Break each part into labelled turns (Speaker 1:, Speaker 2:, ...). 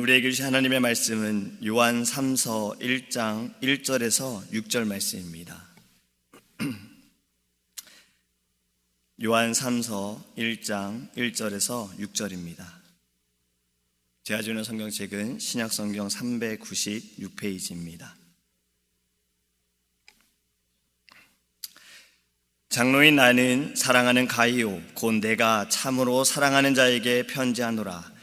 Speaker 1: 오늘 우리에게 주신 하나님의 말씀은 요한 3서 1장 1절에서 6절 말씀입니다. 요한 3서 1장 1절에서 6절입니다. 제가 주는 성경책은 신약성경 396페이지입니다. 장로인 나는 사랑하는 가이오 곧 내가 참으로 사랑하는 자에게 편지하노라.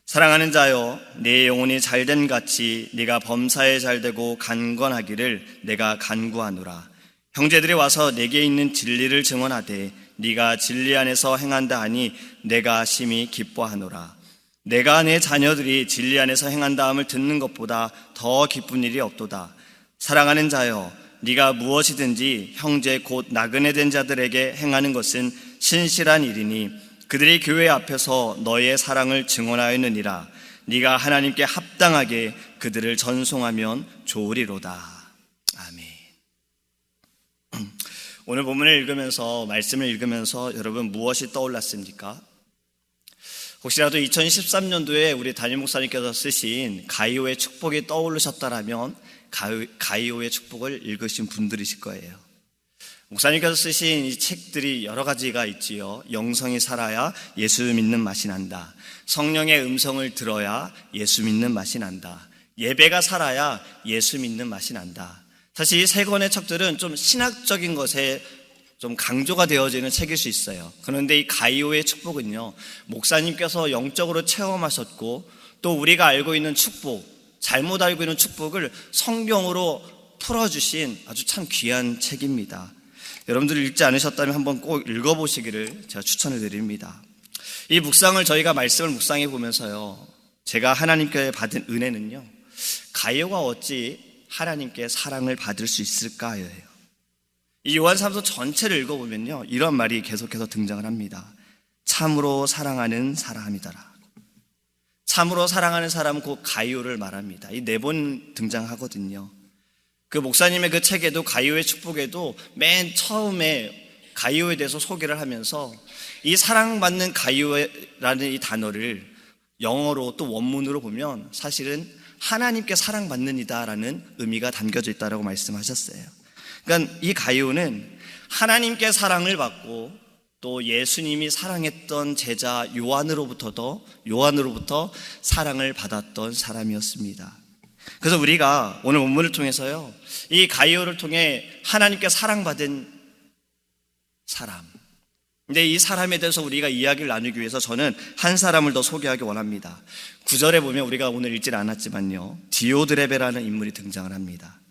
Speaker 1: 사랑하는 자여, 내 영혼이 잘된 같이 네가 범사에 잘되고 간건하기를 내가 간구하노라. 형제들이 와서 내게 있는 진리를 증언하되 네가 진리 안에서 행한다 하니 내가 심히 기뻐하노라. 내가 내 자녀들이 진리 안에서 행한다함을 듣는 것보다 더 기쁜 일이 없도다. 사랑하는 자여, 네가 무엇이든지 형제 곧 나그네 된 자들에게 행하는 것은 신실한 일이니 그들이 교회 앞에서 너의 사랑을 증언하였느니라. 네가 하나님께 합당하게 그들을 전송하면 좋으리로다. 아멘. 오늘 본문을 읽으면서, 말씀을 읽으면서 여러분 무엇이 떠올랐습니까? 혹시라도 2013년도에 우리 담임 목사님께서 쓰신 가이오의 축복이 떠오르셨다라면 가이오의 축복을 읽으신 분들이실 거예요. 목사님께서 쓰신 이 책들이 여러 가지가 있지요. 영성이 살아야 예수 믿는 맛이 난다. 성령의 음성을 들어야 예수 믿는 맛이 난다. 예배가 살아야 예수 믿는 맛이 난다. 사실 이 세 권의 책들은 좀 신학적인 것에 좀 강조가 되어지는 책일 수 있어요. 그런데 이 가이오의 축복은요, 목사님께서 영적으로 체험하셨고 또 우리가 알고 있는 축복, 잘못 알고 있는 축복을 성경으로 풀어주신 아주 참 귀한 책입니다. 여러분들이 읽지 않으셨다면 한번 꼭 읽어보시기를 제가 추천을 드립니다. 이 묵상을 저희가 말씀을 묵상해 보면서요, 제가 하나님께 받은 은혜는요, 가이오가 어찌 하나님께 사랑을 받을 수 있을까요? 이 요한 3서 전체를 읽어보면요, 이런 말이 계속해서 등장을 합니다. 참으로 사랑하는 사람이더라. 참으로 사랑하는 사람은 곧 가이오를 말합니다. 이 네 번 등장하거든요. 그 목사님의 그 책에도 가이오의 축복에도 맨 처음에 가이오에 대해서 소개를 하면서 이 사랑받는 가이오라는 이 단어를 영어로 또 원문으로 보면 사실은 하나님께 사랑받는 이다라는 의미가 담겨져 있다라고 말씀하셨어요. 그러니까 이 가이오는 하나님께 사랑을 받고 또 예수님이 사랑했던 제자 요한으로부터 사랑을 받았던 사람이었습니다. 그래서 우리가 오늘 본문을 통해서요, 이 가이오를 통해 하나님께 사랑받은 사람, 근데 이 사람에 대해서 우리가 이야기를 나누기 위해서 저는 한 사람을 더 소개하기 원합니다. 9절에 보면 우리가 오늘 읽지는 않았지만요, 디오드레베라는 인물이 등장을 합니다.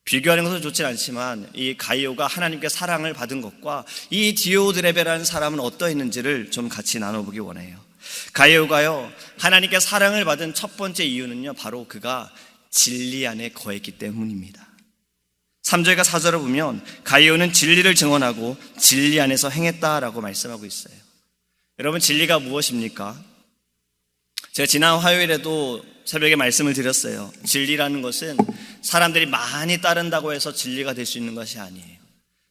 Speaker 1: 비교하는 것은 좋지 않지만 이 가이오가 하나님께 사랑을 받은 것과 이 디오드레베라는 사람은 어떠했는지를 좀 같이 나눠보기 원해요. 가이오가요, 하나님께 사랑을 받은 첫 번째 이유는요, 바로 그가 진리 안에 거했기 때문입니다. 3절과 4절을 보면 가이오는 진리를 증언하고 진리 안에서 행했다라고 말씀하고 있어요. 여러분, 진리가 무엇입니까? 제가 지난 화요일에도 새벽에 말씀을 드렸어요. 진리라는 것은 사람들이 많이 따른다고 해서 진리가 될 수 있는 것이 아니에요.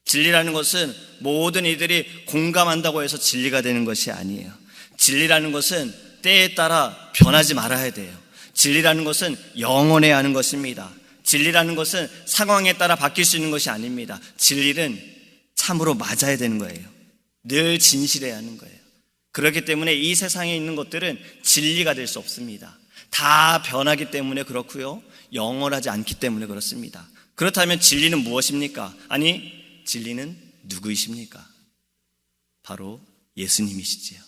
Speaker 1: 진리라는 것은 모든 이들이 공감한다고 해서 진리가 되는 것이 아니에요. 진리라는 것은 때에 따라 변하지 말아야 돼요. 진리라는 것은 영원해야 하는 것입니다. 진리라는 것은 상황에 따라 바뀔 수 있는 것이 아닙니다. 진리는 참으로 맞아야 되는 거예요. 늘 진실해야 하는 거예요. 그렇기 때문에 이 세상에 있는 것들은 진리가 될 수 없습니다. 다 변하기 때문에 그렇고요, 영원하지 않기 때문에 그렇습니다. 그렇다면 진리는 무엇입니까? 아니, 진리는 누구이십니까? 바로 예수님이시지요.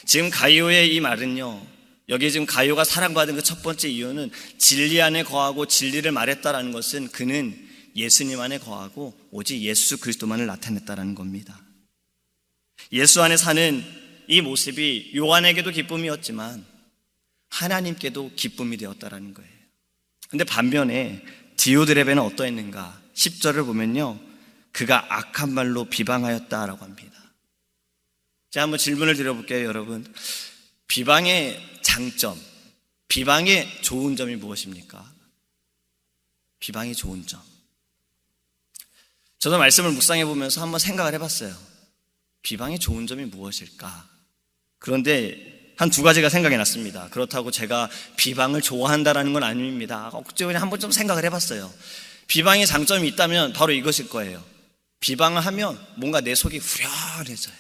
Speaker 1: 지금 가이오의 이 말은요, 여기 지금 가이오가 사랑받은 그 첫 번째 이유는 진리 안에 거하고 진리를 말했다라는 것은 그는 예수님 안에 거하고 오직 예수 그리스도만을 나타냈다라는 겁니다. 예수 안에 사는 이 모습이 요한에게도 기쁨이었지만 하나님께도 기쁨이 되었다라는 거예요. 근데 반면에 디오드레베는 어떠했는가? 10절을 보면요, 그가 악한 말로 비방하였다라고 합니다. 제가 한번 질문을 드려볼게요, 여러분. 비방의 장점, 비방의 좋은 점이 무엇입니까? 비방의 좋은 점. 저도 말씀을 묵상해 보면서 한번 생각을 해봤어요. 비방의 좋은 점이 무엇일까? 그런데 한 두 가지가 생각이 났습니다. 그렇다고 제가 비방을 좋아한다라는 건 아닙니다. 그냥 한번 좀 생각을 해봤어요. 비방의 장점이 있다면 바로 이것일 거예요. 비방을 하면 뭔가 내 속이 후련해져요.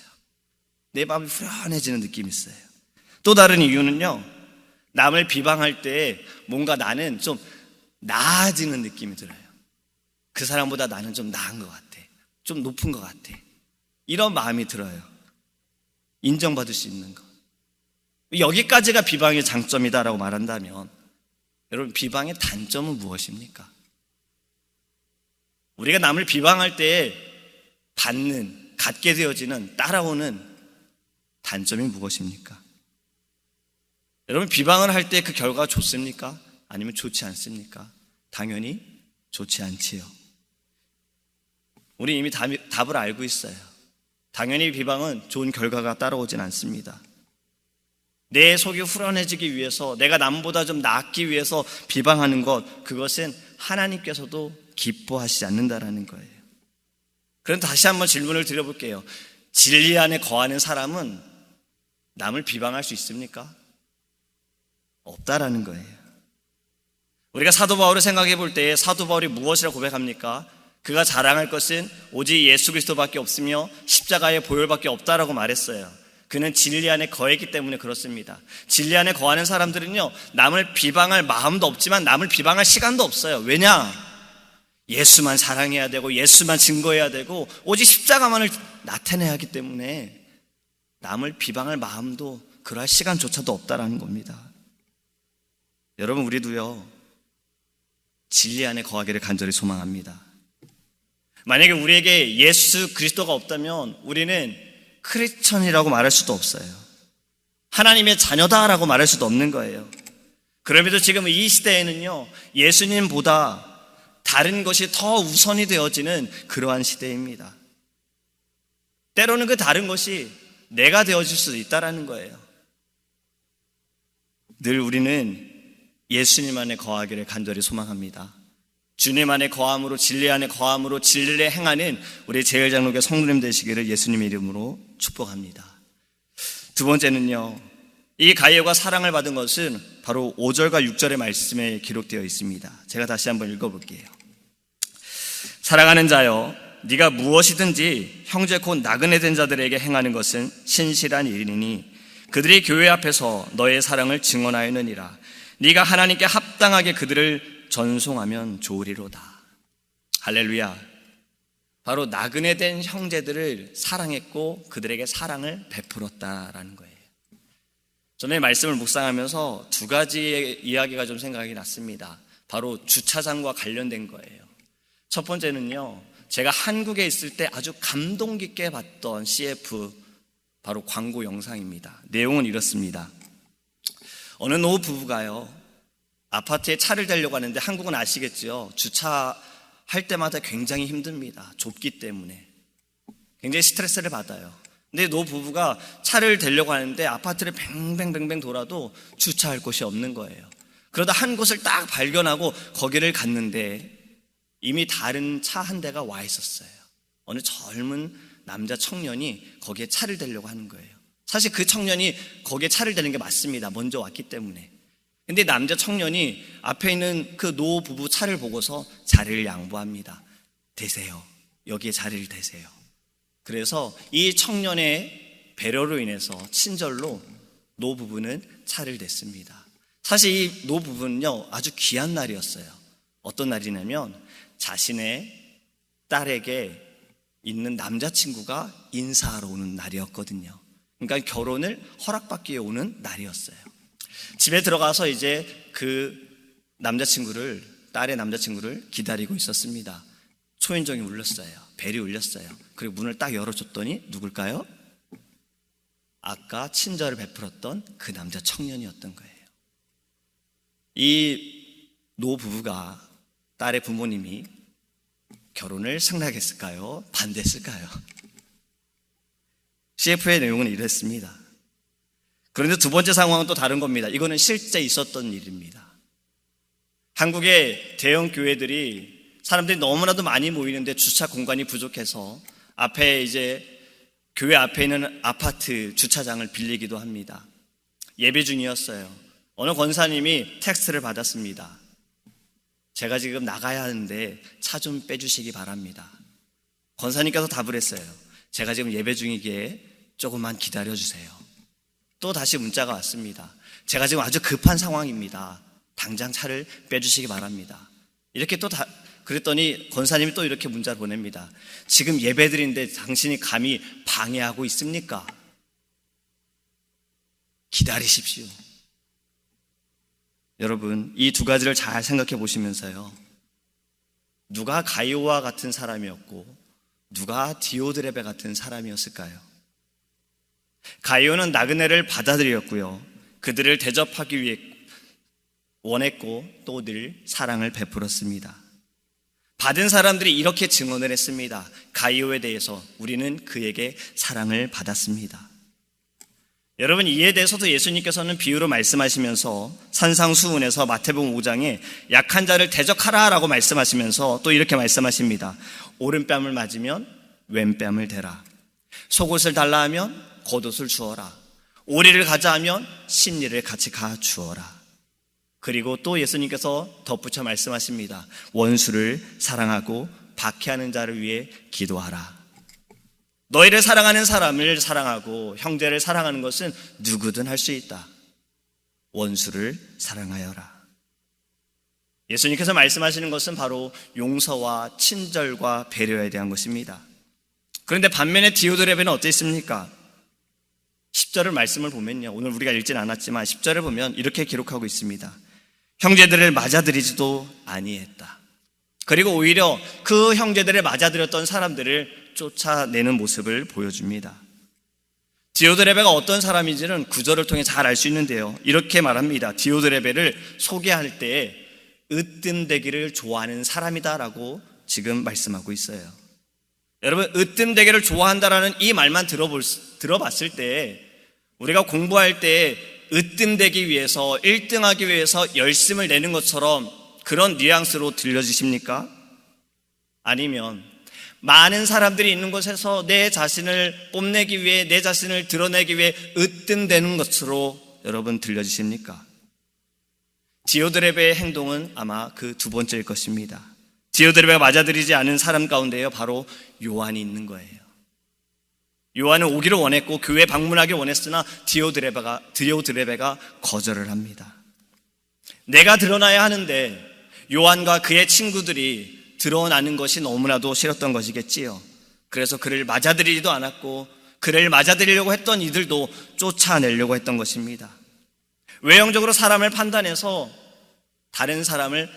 Speaker 1: 내 마음이 후련해지는 느낌이 있어요. 또 다른 이유는요, 남을 비방할 때 뭔가 나는 좀 나아지는 느낌이 들어요. 그 사람보다 나는 좀 나은 것 같아. 좀 높은 것 같아. 이런 마음이 들어요. 인정받을 수 있는 것. 여기까지가 비방의 장점이다라고 말한다면, 여러분, 비방의 단점은 무엇입니까? 우리가 남을 비방할 때 갖게 되어지는, 따라오는 단점이 무엇입니까? 여러분, 비방을 할 때 그 결과가 좋습니까? 아니면 좋지 않습니까? 당연히 좋지 않지요. 우리 이미 답을 알고 있어요. 당연히 비방은 좋은 결과가 따라오진 않습니다. 내 속이 후련해지기 위해서, 내가 남보다 좀 낫기 위해서 비방하는 것, 그것은 하나님께서도 기뻐하시지 않는다라는 거예요. 그럼 다시 한번 질문을 드려볼게요. 진리 안에 거하는 사람은 남을 비방할 수 있습니까? 없다라는 거예요. 우리가 사도 바울을 생각해 볼 때 사도 바울이 무엇이라고 고백합니까? 그가 자랑할 것은 오직 예수 그리스도밖에 없으며 십자가의 보혈밖에 없다라고 말했어요. 그는 진리 안에 거했기 때문에 그렇습니다. 진리 안에 거하는 사람들은요, 남을 비방할 마음도 없지만 남을 비방할 시간도 없어요. 왜냐? 예수만 사랑해야 되고 예수만 증거해야 되고 오직 십자가만을 나타내야 하기 때문에 남을 비방할 마음도 그러할 시간조차도 없다라는 겁니다. 여러분, 우리도요, 진리 안에 거하기를 간절히 소망합니다. 만약에 우리에게 예수 그리스도가 없다면 우리는 크리스천이라고 말할 수도 없어요. 하나님의 자녀다라고 말할 수도 없는 거예요. 그럼에도 지금 이 시대에는요, 예수님보다 다른 것이 더 우선이 되어지는 그러한 시대입니다. 때로는 그 다른 것이 내가 되어질 수도 있다라는 거예요. 늘 우리는 예수님 안에 거하기를 간절히 소망합니다. 주님 안에 거함으로, 진리 안에 거함으로 진리를 행하는 우리 제일장로교 성도님 되시기를 예수님의 이름으로 축복합니다. 두 번째는요, 이 가이오가 사랑을 받은 것은 바로 5절과 6절의 말씀에 기록되어 있습니다. 제가 다시 한번 읽어볼게요. 사랑하는 자여, 네가 무엇이든지 형제 곧 나그네 된 자들에게 행하는 것은 신실한 일이니 그들이 교회 앞에서 너의 사랑을 증언하였느니라. 네가 하나님께 합당하게 그들을 전송하면 좋으리로다. 할렐루야. 바로 나그네 된 형제들을 사랑했고 그들에게 사랑을 베풀었다라는 거예요. 저는 이 말씀을 묵상하면서 두 가지의 이야기가 좀 생각이 났습니다. 바로 주차장과 관련된 거예요. 첫 번째는요, 제가 한국에 있을 때 아주 감동 깊게 봤던 CF 바로 광고 영상입니다. 내용은 이렇습니다. 어느 노 부부가요, 아파트에 차를 대려고 하는데, 한국은 아시겠죠? 주차할 때마다 굉장히 힘듭니다. 좁기 때문에 굉장히 스트레스를 받아요. 근데 노 부부가 차를 대려고 하는데 아파트를 뱅뱅뱅뱅 돌아도 주차할 곳이 없는 거예요. 그러다 한 곳을 딱 발견하고 거기를 갔는데 이미 다른 차 한 대가 와 있었어요. 어느 젊은 남자 청년이 거기에 차를 대려고 하는 거예요. 사실 그 청년이 거기에 차를 대는 게 맞습니다. 먼저 왔기 때문에. 근데 남자 청년이 앞에 있는 그 노 부부 차를 보고서 자리를 양보합니다. 대세요. 여기에 자리를 대세요. 그래서 이 청년의 배려로 인해서 친절로 노 부부는 차를 댔습니다. 사실 이 노 부부는요, 아주 귀한 날이었어요. 어떤 날이냐면 자신의 딸에게 있는 남자친구가 인사하러 오는 날이었거든요. 그러니까 결혼을 허락받기 위해 오는 날이었어요. 집에 들어가서 이제 그 남자친구를, 딸의 남자친구를 기다리고 있었습니다. 초인종이 울렸어요. 벨이 울렸어요. 그리고 문을 딱 열어줬더니 누굴까요? 아까 친절을 베풀었던 그 남자 청년이었던 거예요. 이 노 부부가, 딸의 부모님이 결혼을 승낙했을까요? 반대했을까요? CF의 내용은 이랬습니다. 그런데 두 번째 상황은 또 다른 겁니다. 이거는 실제 있었던 일입니다. 한국의 대형 교회들이 사람들이 너무나도 많이 모이는데 주차 공간이 부족해서 앞에 이제 교회 앞에 있는 아파트 주차장을 빌리기도 합니다. 예배 중이었어요. 어느 권사님이 텍스트를 받았습니다. 제가 지금 나가야 하는데 차 좀 빼주시기 바랍니다. 권사님께서 답을 했어요. 제가 지금 예배 중이기에 조금만 기다려주세요. 또 다시 문자가 왔습니다. 제가 지금 아주 급한 상황입니다. 당장 차를 빼주시기 바랍니다. 이렇게 그랬더니 권사님이 또 이렇게 문자를 보냅니다. 지금 예배드리는데 당신이 감히 방해하고 있습니까? 기다리십시오. 여러분, 이 두 가지를 잘 생각해 보시면서요, 누가 가이오와 같은 사람이었고 누가 디오드레베 같은 사람이었을까요? 가이오는 나그네를 받아들였고요, 그들을 대접하기 위해 원했고 또 늘 사랑을 베풀었습니다. 받은 사람들이 이렇게 증언을 했습니다. 가이오에 대해서 우리는 그에게 사랑을 받았습니다. 여러분, 이에 대해서도 예수님께서는 비유로 말씀하시면서 산상수훈에서 마태복음 5장에 약한 자를 대적하라라고 말씀하시면서 또 이렇게 말씀하십니다. 오른뺨을 맞으면 왼뺨을 대라. 속옷을 달라 하면 겉옷을 주어라. 오리를 가자 하면 심리를 같이 가주어라. 그리고 또 예수님께서 덧붙여 말씀하십니다. 원수를 사랑하고 박해하는 자를 위해 기도하라. 너희를 사랑하는 사람을 사랑하고 형제를 사랑하는 것은 누구든 할 수 있다. 원수를 사랑하여라. 예수님께서 말씀하시는 것은 바로 용서와 친절과 배려에 대한 것입니다. 그런데 반면에 디오드레베는 어땠습니까? 10절을 말씀을 보면요, 오늘 우리가 읽진 않았지만 10절을 보면 이렇게 기록하고 있습니다. 형제들을 맞아들이지도 아니했다. 그리고 오히려 그 형제들을 맞아들였던 사람들을 쫓아내는 모습을 보여줍니다. 디오드레베가 어떤 사람인지는 구절을 통해 잘 알 수 있는데요, 이렇게 말합니다. 디오드레베를 소개할 때 으뜸되기를 좋아하는 사람이다라고 지금 말씀하고 있어요. 여러분, 으뜸되기를 좋아한다라는 이 말만 들어봤을 때 우리가 공부할 때 으뜸되기 위해서 1등하기 위해서 열심을 내는 것처럼 그런 뉘앙스로 들려지십니까? 아니면 많은 사람들이 있는 곳에서 내 자신을 뽐내기 위해, 내 자신을 드러내기 위해 으뜸되는 것으로 여러분 들려지십니까? 디오드레베의 행동은 아마 그 두 번째일 것입니다. 디오드레베가 맞아들이지 않은 사람 가운데요, 바로 요한이 있는 거예요. 요한은 오기를 원했고 교회 방문하기 원했으나 디오드레베가 거절을 합니다. 내가 드러나야 하는데 요한과 그의 친구들이 드러나는 것이 너무나도 싫었던 것이겠지요. 그래서 그를 맞아들이지도 않았고 그를 맞아들이려고 했던 이들도 쫓아내려고 했던 것입니다. 외형적으로 사람을 판단해서 다른 사람을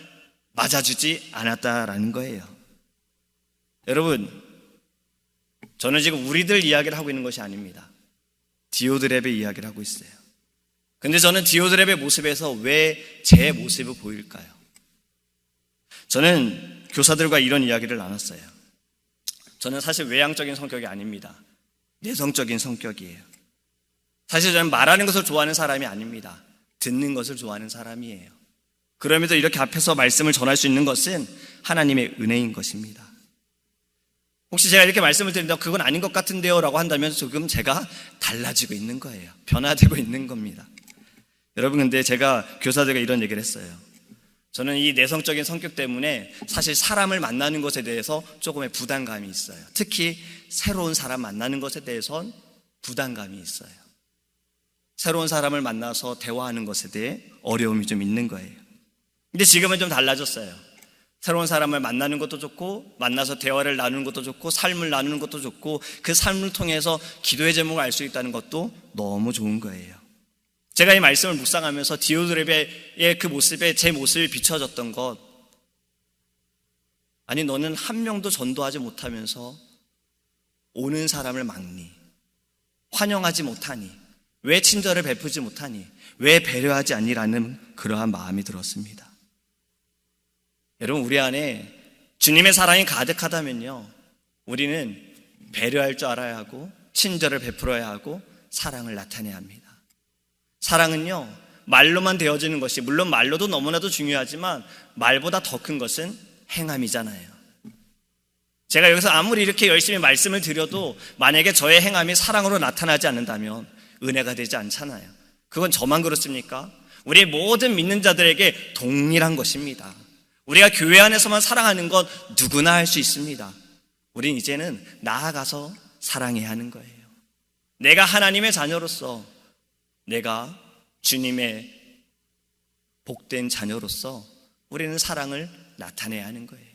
Speaker 1: 맞아주지 않았다라는 거예요. 여러분, 저는 지금 우리들 이야기를 하고 있는 것이 아닙니다. 디오드레베 이야기를 하고 있어요. 근데 저는 디오드레베 모습에서 왜 제 모습을 보일까요? 저는 교사들과 이런 이야기를 나눴어요. 저는 사실 외향적인 성격이 아닙니다. 내성적인 성격이에요. 사실 저는 말하는 것을 좋아하는 사람이 아닙니다. 듣는 것을 좋아하는 사람이에요. 그럼에도 이렇게 앞에서 말씀을 전할 수 있는 것은 하나님의 은혜인 것입니다. 혹시 제가 이렇게 말씀을 드린다고 그건 아닌 것 같은데요 라고 한다면 조금 제가 달라지고 있는 거예요. 변화되고 있는 겁니다. 여러분, 근데 제가 교사들과 이런 얘기를 했어요. 저는 이 내성적인 성격 때문에 사실 사람을 만나는 것에 대해서 조금의 부담감이 있어요. 특히 새로운 사람 만나는 것에 대해선 부담감이 있어요. 새로운 사람을 만나서 대화하는 것에 대해 어려움이 좀 있는 거예요. 근데 지금은 좀 달라졌어요. 새로운 사람을 만나는 것도 좋고 만나서 대화를 나누는 것도 좋고 삶을 나누는 것도 좋고 그 삶을 통해서 기도의 제목을 알 수 있다는 것도 너무 좋은 거예요. 제가 이 말씀을 묵상하면서 디오드레베의 그 모습에 제 모습이 비춰졌던 것, 아니 너는 한 명도 전도하지 못하면서 오는 사람을 막니? 환영하지 못하니? 왜 친절을 베푸지 못하니? 왜 배려하지 않니라는 그러한 마음이 들었습니다. 여러분, 우리 안에 주님의 사랑이 가득하다면요, 우리는 배려할 줄 알아야 하고 친절을 베풀어야 하고 사랑을 나타내야 합니다. 사랑은요, 말로만 되어지는 것이, 물론 말로도 너무나도 중요하지만 말보다 더 큰 것은 행함이잖아요. 제가 여기서 아무리 이렇게 열심히 말씀을 드려도 만약에 저의 행함이 사랑으로 나타나지 않는다면 은혜가 되지 않잖아요. 그건 저만 그렇습니까? 우리 모든 믿는 자들에게 동일한 것입니다. 우리가 교회 안에서만 사랑하는 건 누구나 할 수 있습니다. 우린 이제는 나아가서 사랑해야 하는 거예요. 내가 하나님의 자녀로서, 내가 주님의 복된 자녀로서 우리는 사랑을 나타내야 하는 거예요.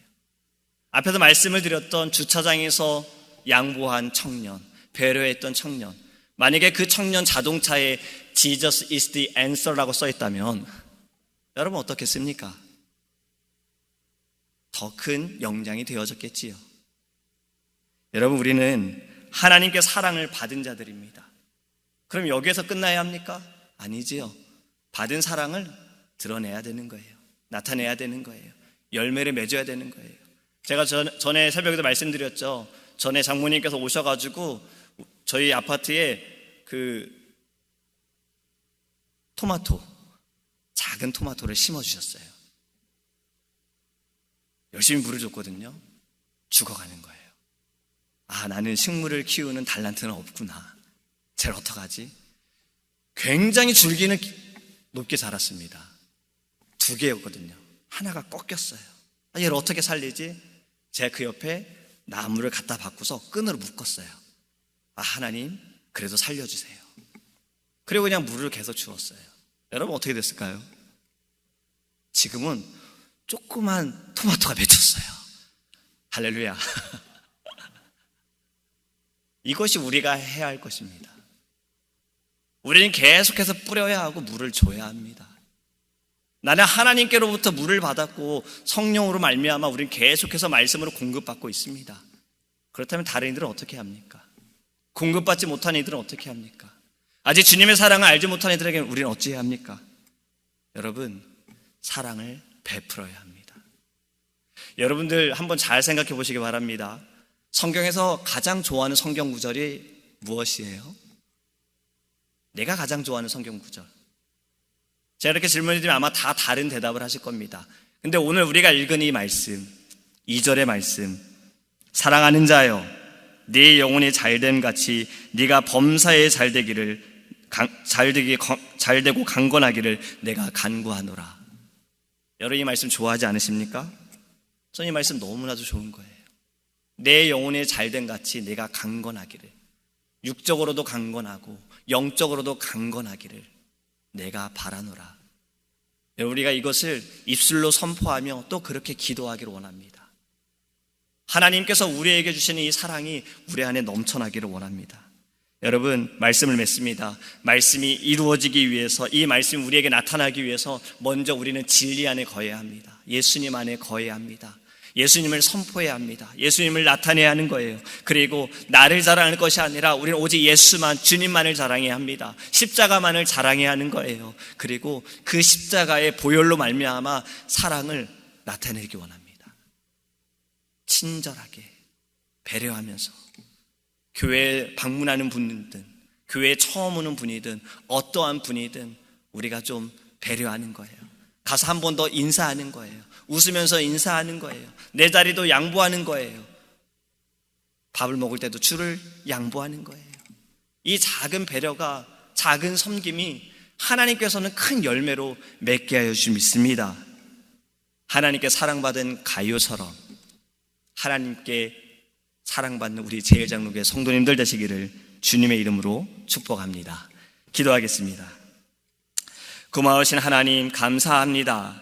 Speaker 1: 앞에서 말씀을 드렸던 주차장에서 양보한 청년, 배려했던 청년, 만약에 그 청년 자동차에 Jesus is the answer라고 써 있다면 여러분 어떻겠습니까? 더 큰 영향이 되어졌겠지요. 여러분, 우리는 하나님께 사랑을 받은 자들입니다. 그럼 여기에서 끝나야 합니까? 아니지요. 받은 사랑을 드러내야 되는 거예요. 나타내야 되는 거예요. 열매를 맺어야 되는 거예요. 제가 전에 새벽에도 말씀드렸죠. 전에 장모님께서 오셔가지고 저희 아파트에 그 토마토, 작은 토마토를 심어주셨어요. 열심히 물을 줬거든요. 죽어가는 거예요. 아, 나는 식물을 키우는 달란트는 없구나. 쟤를 어떡하지? 굉장히 줄기는 높게 자랐습니다. 2개였거든요. 하나가 꺾였어요. 아, 얘를 어떻게 살리지? 제가 그 옆에 나무를 갖다 바꾸서 끈으로 묶었어요. 아, 하나님, 그래도 살려주세요. 그리고 그냥 물을 계속 주었어요. 여러분 어떻게 됐을까요? 지금은 조그만 토마토가 맺혔어요. 할렐루야. 이것이 우리가 해야 할 것입니다. 우리는 계속해서 뿌려야 하고 물을 줘야 합니다. 나는 하나님께로부터 물을 받았고 성령으로 말미암아 우리는 계속해서 말씀으로 공급받고 있습니다. 그렇다면 다른 이들은 어떻게 합니까? 공급받지 못한 이들은 어떻게 합니까? 아직 주님의 사랑을 알지 못한 이들에게는 우리는 어찌해야 합니까? 여러분, 사랑을 베풀어야 합니다. 여러분들 한번 잘 생각해 보시기 바랍니다. 성경에서 가장 좋아하는 성경 구절이 무엇이에요? 내가 가장 좋아하는 성경 구절. 제가 이렇게 질문해드리면 아마 다 다른 대답을 하실 겁니다. 근데 오늘 우리가 읽은 이 말씀, 2절의 말씀, 사랑하는 자여, 네 영혼이 잘됨 같이 네가 범사에 잘되기를 잘되고 강건하기를 내가 간구하노라. 여러분 이 말씀 좋아하지 않으십니까? 저는 이 말씀 너무나도 좋은 거예요. 내 영혼이 잘됨 같이 내가 강건하기를, 육적으로도 강건하고 영적으로도 강건하기를 내가 바라노라. 우리가 이것을 입술로 선포하며 또 그렇게 기도하기를 원합니다. 하나님께서 우리에게 주시는 이 사랑이 우리 안에 넘쳐나기를 원합니다. 여러분, 말씀을 맺습니다. 말씀이 이루어지기 위해서, 이 말씀이 우리에게 나타나기 위해서 먼저 우리는 진리 안에 거해야 합니다. 예수님 안에 거해야 합니다. 예수님을 선포해야 합니다. 예수님을 나타내야 하는 거예요. 그리고 나를 자랑할 것이 아니라 우리는 오직 예수만, 주님만을 자랑해야 합니다. 십자가만을 자랑해야 하는 거예요. 그리고 그 십자가의 보혈로 말미암아 사랑을 나타내기 원합니다. 친절하게 배려하면서 교회에 방문하는 분이든 교회에 처음 오는 분이든 어떠한 분이든 우리가 좀 배려하는 거예요. 가서 한 번 더 인사하는 거예요. 웃으면서 인사하는 거예요. 내 자리도 양보하는 거예요. 밥을 먹을 때도 줄을 양보하는 거예요. 이 작은 배려가, 작은 섬김이 하나님께서는 큰 열매로 맺게 하여 주실 믿습니다. 하나님께 사랑받은 가룟처럼 하나님께 사랑받는 우리 제일장로교회 성도님들 되시기를 주님의 이름으로 축복합니다. 기도하겠습니다. 고마우신 하나님 감사합니다.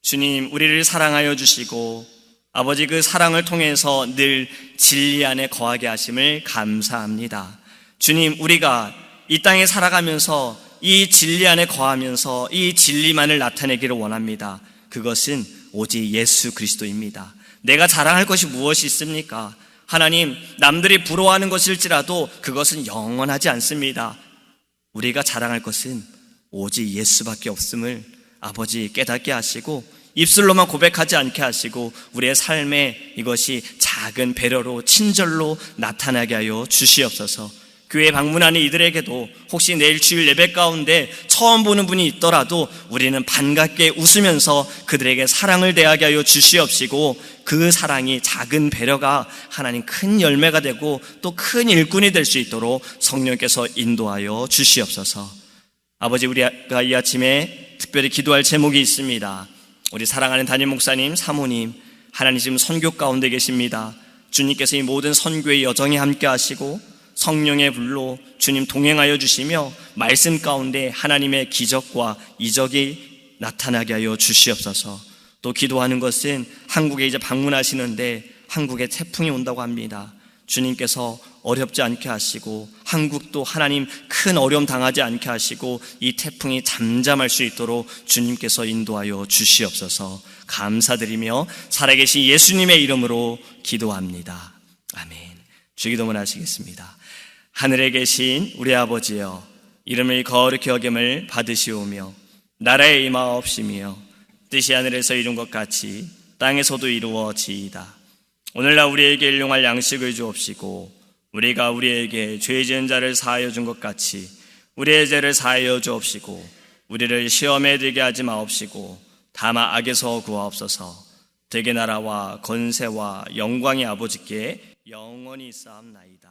Speaker 1: 주님, 우리를 사랑하여 주시고 아버지 그 사랑을 통해서 늘 진리 안에 거하게 하심을 감사합니다. 주님, 우리가 이 땅에 살아가면서 이 진리 안에 거하면서 이 진리만을 나타내기를 원합니다. 그것은 오직 예수 그리스도입니다. 내가 자랑할 것이 무엇이 있습니까? 하나님, 남들이 부러워하는 것일지라도 그것은 영원하지 않습니다. 우리가 자랑할 것은 오직 예수밖에 없음을 아버지 깨닫게 하시고 입술로만 고백하지 않게 하시고 우리의 삶에 이것이 작은 배려로 친절로 나타나게 하여 주시옵소서. 교회 방문하는 이들에게도 혹시 내일 주일 예배 가운데 처음 보는 분이 있더라도 우리는 반갑게 웃으면서 그들에게 사랑을 대하게 하여 주시옵시고 그 사랑이 작은 배려가 하나님 큰 열매가 되고 또 큰 일꾼이 될 수 있도록 성령께서 인도하여 주시옵소서. 아버지, 우리가 이 아침에 특별히 기도할 제목이 있습니다. 우리 사랑하는 담임 목사님, 사모님, 하나님 지금 선교 가운데 계십니다. 주님께서 이 모든 선교의 여정에 함께 하시고 성령의 불로 주님 동행하여 주시며 말씀 가운데 하나님의 기적과 이적이 나타나게 하여 주시옵소서. 또 기도하는 것은 한국에 이제 방문하시는데 한국에 태풍이 온다고 합니다. 주님께서 어렵지 않게 하시고 한국도 하나님 큰 어려움 당하지 않게 하시고 이 태풍이 잠잠할 수 있도록 주님께서 인도하여 주시옵소서. 감사드리며 살아계신 예수님의 이름으로 기도합니다. 아멘. 주기도문 하시겠습니다. 하늘에 계신 우리 아버지여, 이름을 거룩히 여김을 받으시오며 나라의 임하옵시며 뜻이 하늘에서 이룬 것 같이 땅에서도 이루어지이다. 오늘날 우리에게 일용할 양식을 주옵시고 우리가 우리에게 죄 지은 자를 사하여 준 것 같이 우리의 죄를 사하여 주옵시고 우리를 시험에 들게 하지 마옵시고 다만 악에서 구하옵소서. 대개 나라와 권세와 영광이 아버지께 영원히 있사옵나이다.